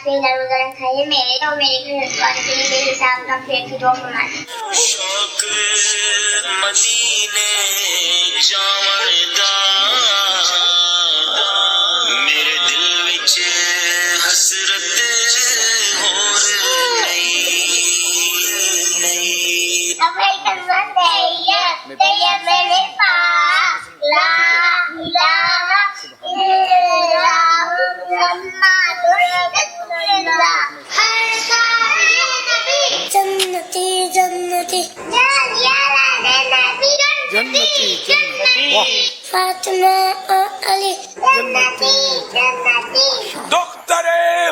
پہلا روزہ رکھا ہے میرے اور میرے گھر والے کے لیے میرے ساتھ مغفرت کی دعا فرمائیں۔ شوق مدینے جاون دا میرے دل وچ حسرت ہور نہیں۔ لبیک اللہم طیب میرے پاس لا الہ الا اللہ محمد رسول اللہ۔ ہر سارے نبی جنتی جنتی جنتی جنتی واہ فاطمہ علی جنتی جنتی۔ دختر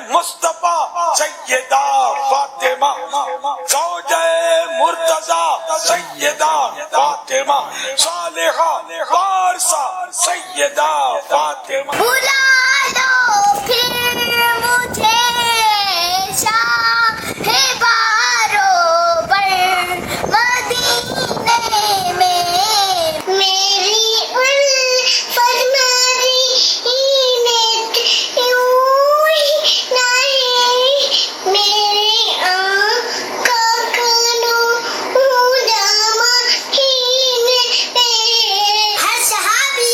مصطفیٰ سیدہ فاطمہ زوجہ مرتضی سیدہ فاطمہ صالحہ وارثہ سیدہ فاطمہ۔ بلا دو پھر مجھے شاہ باروں پر مدینے میں، میری الفت مدینت یوں ہی نہیں، میرے آقا کا نور دامکین میں۔ ہر صحابی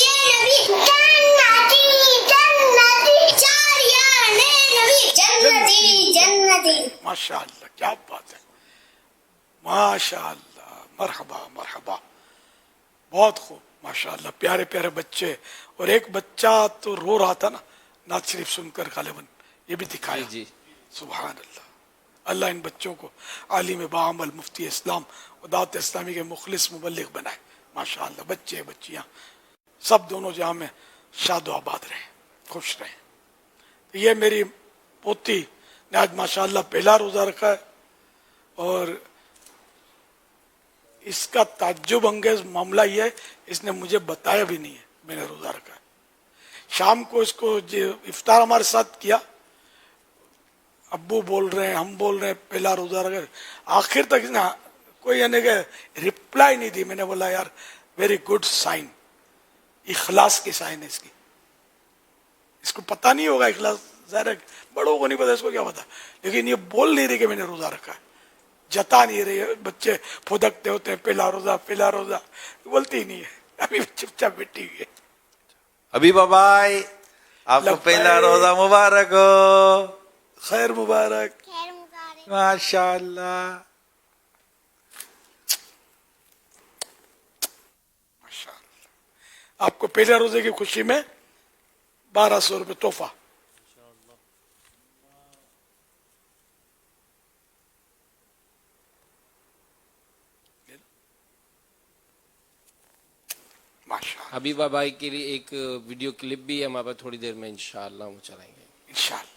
نبی جنتی جنتی، چار یار نبی جنتی جنتی۔ ماشاء اللہ کیا بات ہے، ماشاء اللہ، مرحبا مرحبا، بہت خوب، ماشاء اللہ، پیارے پیارے بچے۔ اور ایک بچہ تو رو رہا تھا نا نعت شریف سن کر غالباً، یہ بھی دکھایا جی سبحان اللہ۔ اللہ ان بچوں کو عالم بعمل، مفتی اسلام اور دعوت اسلامی کے مخلص مبلغ بنائے، ماشاء اللہ۔ بچے بچیاں سب دونوں جہاں میں شاد و آباد رہیں، خوش رہیں۔ یہ میری پوتی نے آج ماشاء اللہ پہلا روزہ رکھا ہے، اور اس کا تعجب انگیز معاملہ یہ ہے اس نے مجھے بتایا بھی نہیں ہے میں نے روزہ رکھا ہے۔ شام کو اس کو افطار ہمارے ساتھ کیا، ابو بول رہے ہیں، ہم بول رہے ہیں پہلا روزہ رکھا ہے، آخر تک اس نے کوئی یعنی کہ رپلائی نہیں دی۔ میں نے بولا یار ویری گڈ سائن، اخلاص کی سائن ہے اس کی، اس کو پتہ نہیں ہوگا اخلاص، ظاہر ہے بڑوں کو نہیں پتا، اس کو کیا پتا، لیکن یہ بول نہیں رہی کہ میں نے روزہ رکھا ہے، جتا نہیں رہی ہے۔ بچے پھدکتے ہوتے ہیں پہلا روزہ، بولتی ہی نہیں ہے، ابھی چپ چاپ بیٹھی ہوئی ہے۔ ابھی بابائی آپ کو پہلا روزہ مبارک ہو، خیر مبارک، خیر مبارک۔ ماشاء اللہ۔ ماشاء اللہ۔ آپ کو پہلے روزے کی خوشی میں 1200 روپے تحفہ۔ حبیبہ بھائی کے لیے ایک ویڈیو کلپ بھی ہے ہمارے پاس، تھوڑی دیر میں انشاءاللہ ہم چلائیں گے۔ انشاءاللہ۔